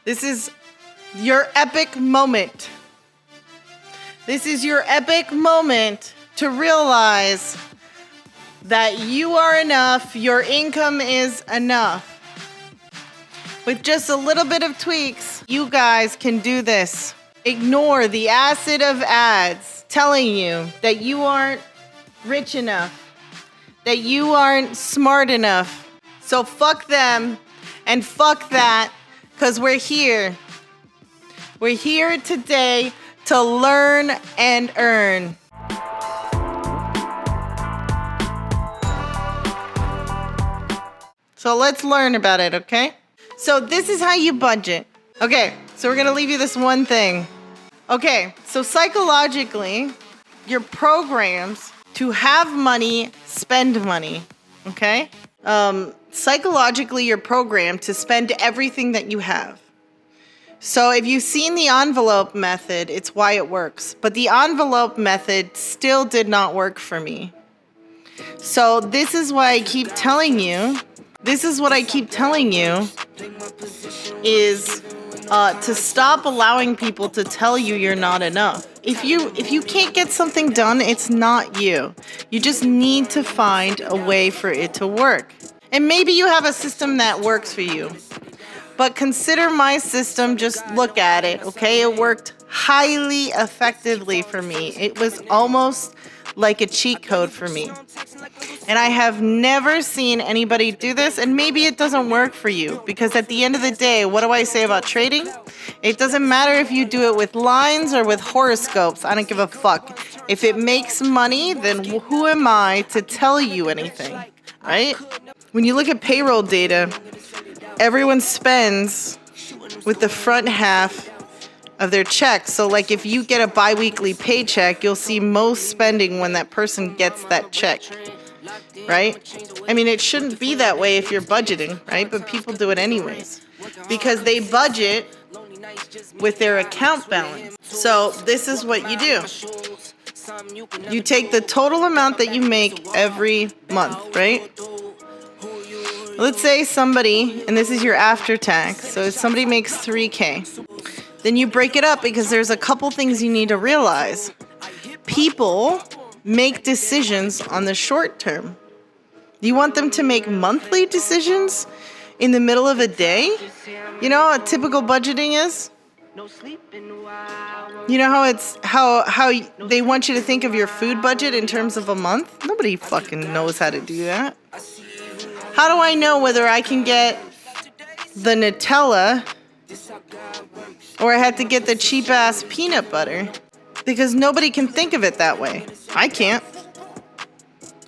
This is your epic moment. This is your epic moment to realize that you are enough, your income is enough. With just a little bit of tweaks, you guys can do this. Ignore the acid of ads telling you that you aren't rich enough, that you aren't smart enough. So fuck them and fuck that, because we're here. We're here today to learn and earn. So let's learn about it, okay? So this is how you budget. Okay, so we're gonna leave you this one thing. Okay, so psychologically, you're programmed to have money, spend money, okay? Psychologically, you're programmed to spend everything that you have. So if you've seen the envelope method, it's why it works. But the envelope method still did not work for me. So this is why I keep telling you, is to stop allowing people to tell you you're not enough. If you can't get something done, it's not you. You just need to find a way for it to work. And maybe you have a system that works for you. But consider my system, just look at it, okay? It worked highly effectively for me. It was almost like a cheat code for me. And I have never seen anybody do this, and maybe it doesn't work for you, because at the end of the day, what do I say about trading? It doesn't matter if you do it with lines or with horoscopes. I don't give a fuck. If it makes money, then who am I to tell you anything, right? When you look at payroll data, everyone spends with the front half of their check. So like if you get a bi-weekly paycheck, you'll see most spending when that person gets that check, right? I mean, it shouldn't be that way if you're budgeting, right? But people do it anyways because they budget with their account balance. So this is what you do. You take the total amount that you make every month, right? Let's say somebody, and this is your after tax, so if somebody makes $3,000, then you break it up because there's a couple things you need to realize. People make decisions on the short term. You want them to make monthly decisions in the middle of a day? You know how typical budgeting is? You know how they want you to think of your food budget in terms of a month? Nobody fucking knows how to do that. How do I know whether I can get the Nutella or I have to get the cheap ass peanut butter? Because nobody can think of it that way. I can't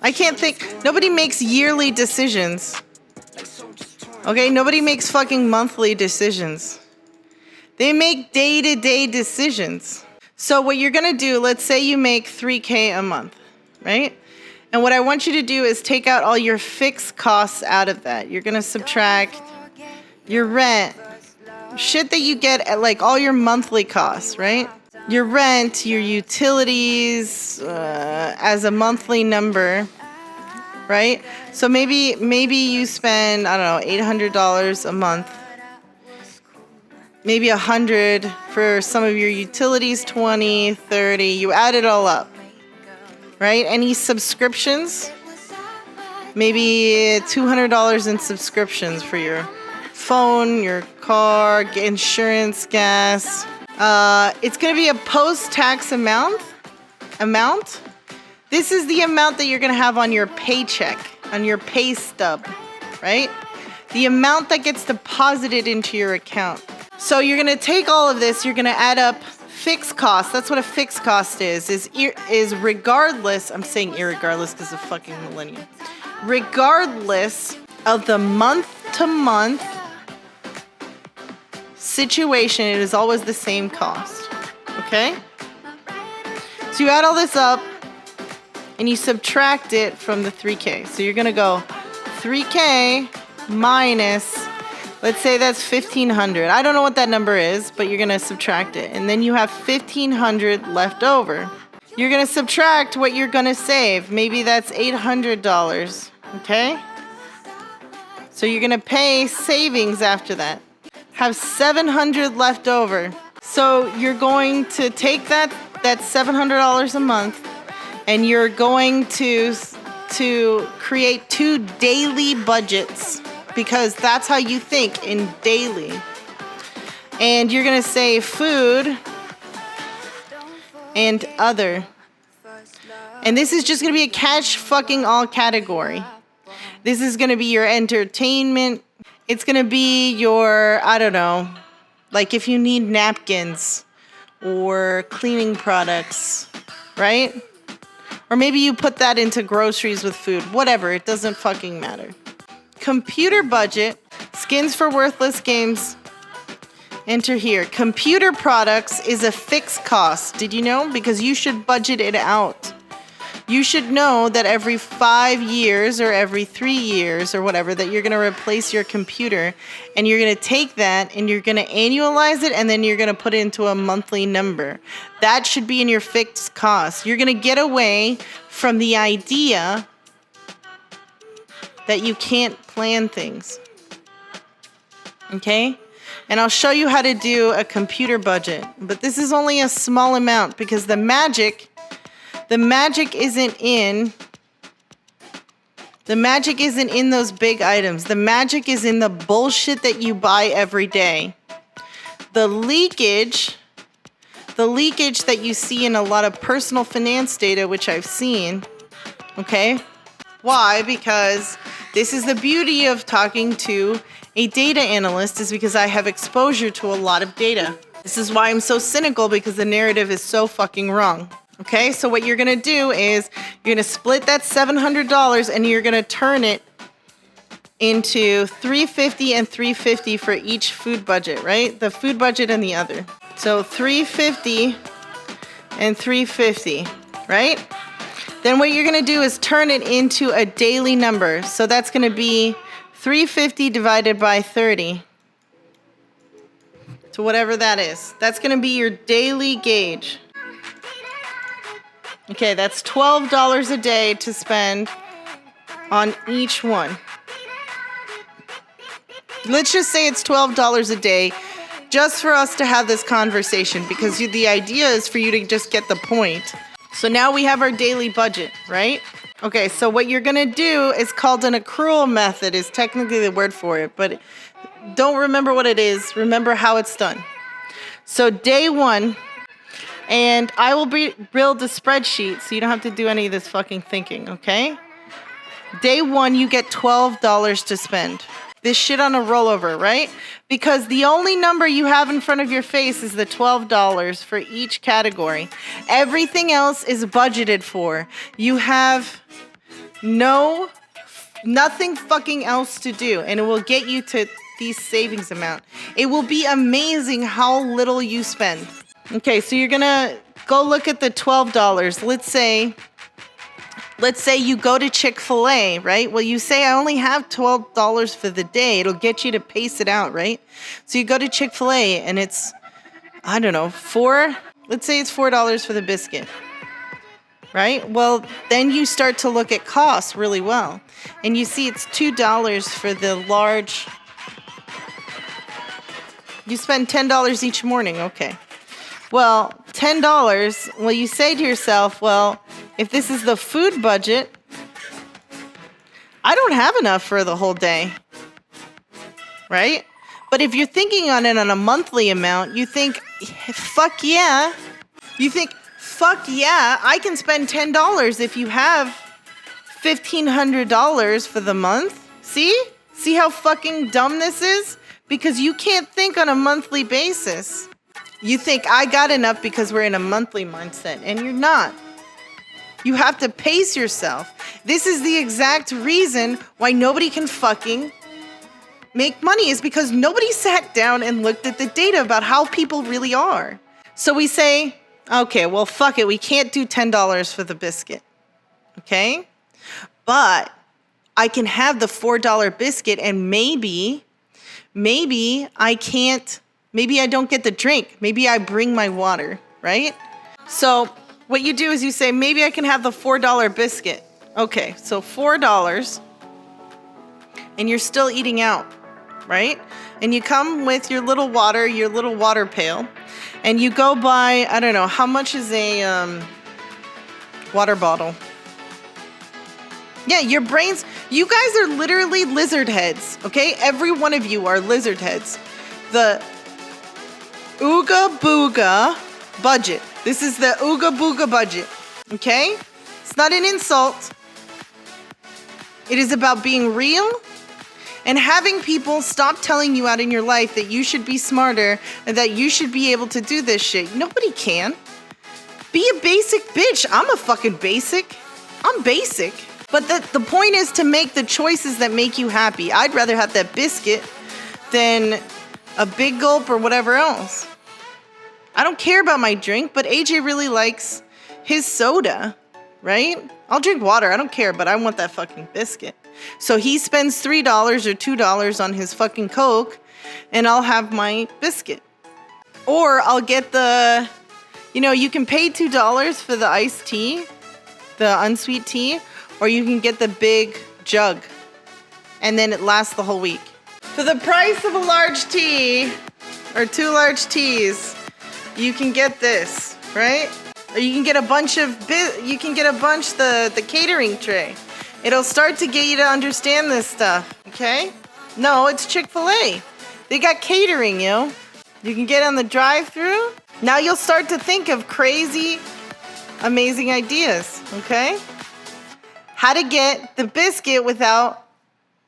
think. Nobody makes yearly decisions. Okay, nobody makes fucking monthly decisions. They make day-to-day decisions. So what you're gonna do, let's say you make $3,000 a month, right? And what I want you to do is take out all your fixed costs out of that. You're gonna subtract your rent, shit that you get at like all your monthly costs, right? Your rent, your utilities, as a monthly number, right? So maybe you spend, I don't know, $800 a month. Maybe $100 for some of your utilities, $20, $30. You add it all up, right? Any subscriptions? Maybe $200 in subscriptions for your phone, your car, insurance, gas. It's going to be a post-tax amount. This is the amount that you're going to have on your paycheck, on your pay stub, right? The amount that gets deposited into your account. So you're going to take all of this, you're going to add up fixed costs. That's what a fixed cost is regardless, I'm saying irregardless because of fucking millennium. Regardless of the month-to-month situation, it is always the same cost, okay? So you add all this up and you subtract it from the $3,000. So you're going to go $3,000 minus, let's say that's $1,500. I don't know what that number is, but you're going to subtract it. And then you have $1,500 left over. You're going to subtract what you're going to save. Maybe that's $800, okay? So you're going to pay savings after that. have 700 left over. So you're going to take that $700 a month, and you're going to create 2 daily budgets, because that's how you think, in daily. And you're going to say food and other. And this is just going to be a catch fucking all category. This is going to be your entertainment. It's going to be your, I don't know, like if you need napkins or cleaning products, right? Or maybe you put that into groceries with food. Whatever, it doesn't fucking matter. Computer budget, skins for worthless games. Enter here. Computer products is a fixed cost. Did you know? Because you should budget it out. You should know that every 5 years or every 3 years or whatever, that you're going to replace your computer, and you're going to take that and you're going to annualize it, and then you're going to put it into a monthly number. That should be in your fixed cost. You're going to get away from the idea that you can't plan things. Okay? And I'll show you how to do a computer budget. But this is only a small amount, because the magic isn't in those big items. The magic is in the bullshit that you buy every day. The leakage that you see in a lot of personal finance data, which I've seen. Okay? Why? Because this is the beauty of talking to a data analyst, is because I have exposure to a lot of data. This is why I'm so cynical, because the narrative is so fucking wrong. Okay, so what you're going to do is you're going to split that $700 and you're going to turn it into $350 and $350 for each food budget, right? The food budget and the other. So $350 and $350, right? Then what you're going to do is turn it into a daily number. So that's going to be $350 divided by 30. So whatever that is. That's going to be your daily gauge. Okay, that's $12 a day to spend on each one. Let's just say it's $12 a day just for us to have this conversation, because the idea is for you to just get the point. So now we have our daily budget, right? Okay, so what you're going to do is called an accrual method, is technically the word for it, but don't remember what it is. Remember how it's done. So day 1, and I will build a spreadsheet so you don't have to do any of this fucking thinking, okay? Day 1, you get $12 to spend. This shit on a rollover, right? Because the only number you have in front of your face is the $12 for each category. Everything else is budgeted for. You have nothing fucking else to do, and it will get you to these savings amount. It will be amazing how little you spend. Okay, so you're gonna go look at the $12. Let's say you go to Chick-fil-A, right? Well, you say, I only have $12 for the day. It'll get you to pace it out, right? So you go to Chick-fil-A and it's, I don't know, let's say it's $4 for the biscuit, right? Well, then you start to look at costs really well. And you see it's $2 for the large. You spend $10 each morning, okay. Well, $10, well, you say to yourself, well, if this is the food budget, I don't have enough for the whole day, right? But if you're thinking on it on a monthly amount, you think, fuck yeah. You think, fuck yeah, I can spend $10 if you have $1,500 for the month. See? See how fucking dumb this is? Because you can't think on a monthly basis. You think I got enough because we're in a monthly mindset, and you're not. You have to pace yourself. This is the exact reason why nobody can fucking make money, is because nobody sat down and looked at the data about how people really are. So we say, okay, well, fuck it. We can't do $10 for the biscuit. Okay? But I can have the $4 biscuit, and maybe I don't get the drink. Maybe I bring my water, right? So what you do is you say, maybe I can have the $4 biscuit. Okay, so $4, and you're still eating out, right? and you come with your little water pail, and you go buy, I don't know, how much is a water bottle? Yeah, your brains, you guys are literally lizard heads, okay? Every one of you are lizard heads. The Ooga Booga budget. This is the Ooga Booga budget, okay? It's not an insult. It is about being real and having people stop telling you out in your life that you should be smarter and that you should be able to do this shit. Nobody can. Be a basic bitch. I'm a fucking basic. I'm basic. But the point is to make the choices that make you happy. I'd rather have that biscuit than a big gulp or whatever else. I don't care about my drink, but AJ really likes his soda, right? I'll drink water. I don't care, but I want that fucking biscuit. So he spends $3 or $2 on his fucking Coke, and I'll have my biscuit. Or I'll get the, you can pay $2 for the iced tea, the unsweet tea, or you can get the big jug, and then it lasts the whole week. For the price of a large tea, or 2 large teas, you can get this, right? Or you can get a bunch the catering tray. It'll start to get you to understand this stuff, okay? No, it's Chick-fil-A. They got catering, yo. You can get on the drive-thru. Now you'll start to think of crazy, amazing ideas, okay? How to get the biscuit without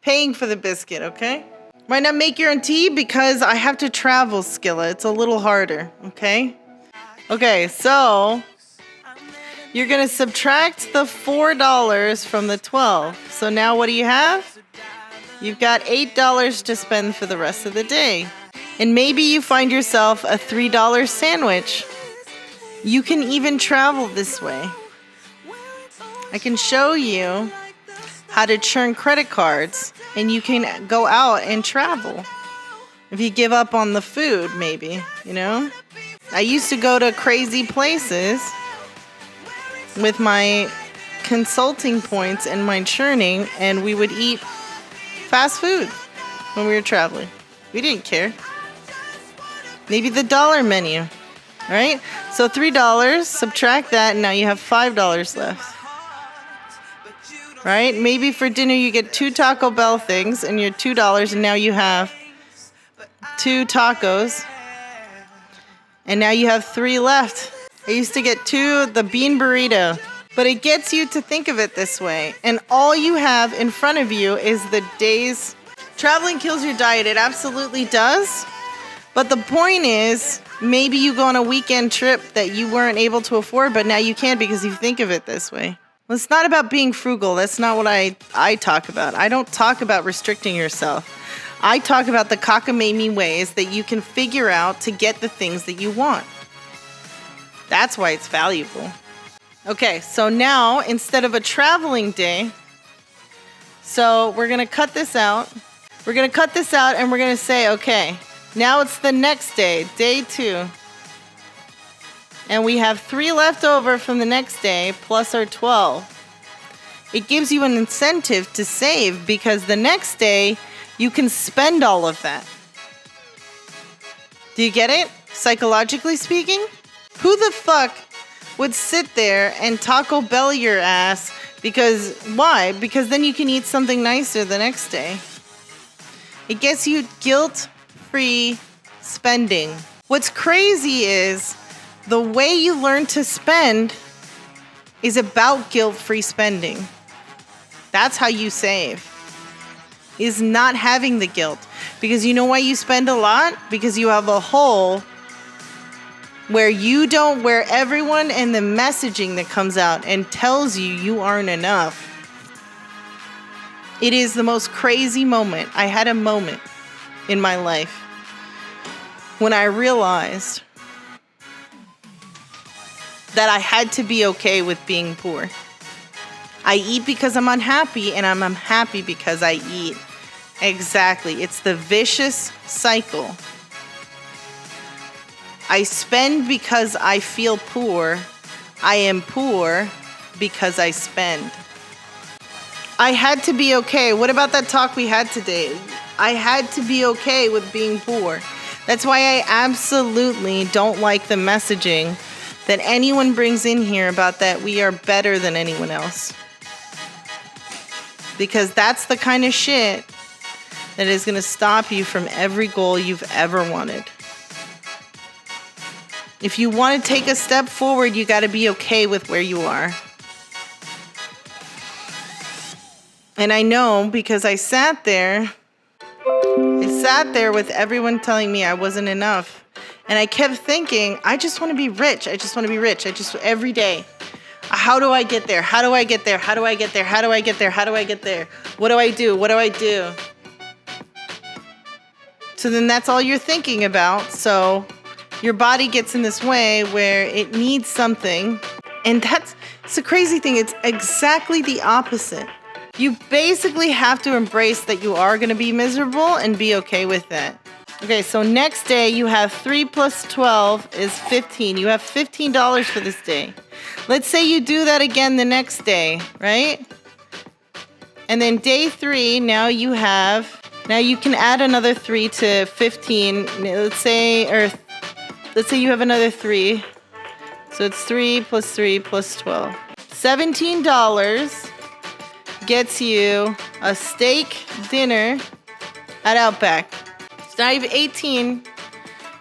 paying for the biscuit, okay? Why not make your own tea? Because I have to travel, Skilla. It's a little harder, okay? Okay, so you're going to subtract the $4 from the 12. So now what do you have? You've got $8 to spend for the rest of the day. And maybe you find yourself a $3 sandwich. You can even travel this way. I can show you how to churn credit cards, and you can go out and travel. If you give up on the food, maybe, I used to go to crazy places with my consulting points and my churning, and we would eat fast food when we were traveling. We didn't care. Maybe the dollar menu, right? So $3, subtract that, and now you have $5 left. Right? Maybe for dinner you get 2 Taco Bell things and you're $2, and now you have 2 tacos. And now you have 3 left. I used to get the bean burrito. But it gets you to think of it this way. And all you have in front of you is the days. Traveling kills your diet. It absolutely does. But the point is, maybe you go on a weekend trip that you weren't able to afford, but now you can because you think of it this way. Well, it's not about being frugal. That's not what I talk about. I don't talk about restricting yourself. I talk about the cockamamie ways that you can figure out to get the things that you want. That's why it's valuable. Okay, so now instead of a traveling day, so we're going to cut this out. We're going to cut this out and we're going to say, okay, now it's the next day, day 2. And we have 3 left over from the next day, plus our 12. It gives you an incentive to save because the next day, you can spend all of that. Do you get it? Psychologically speaking? Who the fuck would sit there and Taco Bell your ass because, why? Because then you can eat something nicer the next day. It gets you guilt-free spending. What's crazy is the way you learn to spend is about guilt-free spending. That's how you save. Is not having the guilt. Because you know why you spend a lot? Because you have a hole where everyone and the messaging that comes out and tells you aren't enough. It is the most crazy moment. I had a moment in my life when I realized that I had to be okay with being poor. I eat because I'm unhappy, and I'm unhappy because I eat. Exactly. It's the vicious cycle. I spend because I feel poor. I am poor because I spend. I had to be okay. What about that talk we had today? I had to be okay with being poor. That's why I absolutely don't like the messaging that anyone brings in here about that we are better than anyone else. Because that's the kind of shit that is going to stop you from every goal you've ever wanted. If you want to take a step forward, you got to be okay with where you are. And I know because I sat there with everyone telling me I wasn't enough. And I kept thinking, I just want to be rich. I just want to be rich. Every day. How do I get there? How do I get there? How do I get there? How do I get there? How do I get there? What do I do? What do I do? So then that's all you're thinking about. So your body gets in this way where it needs something. And it's a crazy thing. It's exactly the opposite. You basically have to embrace that you are going to be miserable and be okay with that. Okay, so next day you have 3 plus 12 is 15. You have $15 for this day. Let's say you do that again the next day, right? And then day 3, now you can add another 3 to 15. Let's say you have another 3. So it's 3 plus 3 plus 12. $17 gets you a steak dinner at Outback. So now you have 18,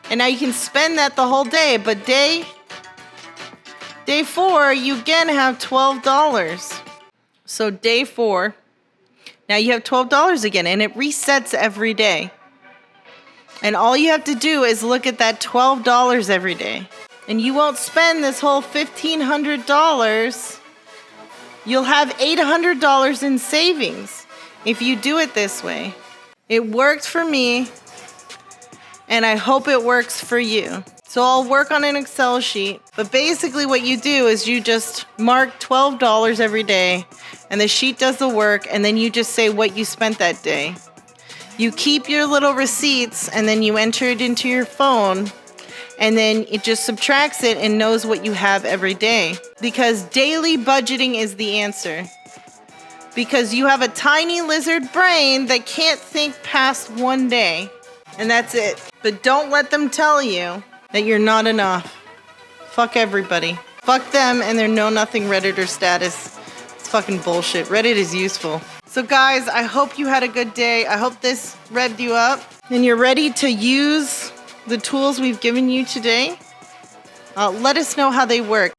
and now you can spend that the whole day. But day 4, you again have $12. So day 4, now you have $12 again, and it resets every day. And all you have to do is look at that $12 every day. And you won't spend this whole $1,500. You'll have $800 in savings if you do it this way. It worked for me, and I hope it works for you. So I'll work on an Excel sheet, but basically what you do is you just mark $12 every day, and the sheet does the work, and then you just say what you spent that day. You keep your little receipts, and then you enter it into your phone, and then it just subtracts it and knows what you have every day. Because daily budgeting is the answer. Because you have a tiny lizard brain that can't think past one day. And that's it. But don't let them tell you that you're not enough. Fuck everybody. Fuck them and their know-nothing Redditor status. It's fucking bullshit. Reddit is useful. So guys, I hope you had a good day. I hope this revved you up. And you're ready to use the tools we've given you today. Let us know how they work.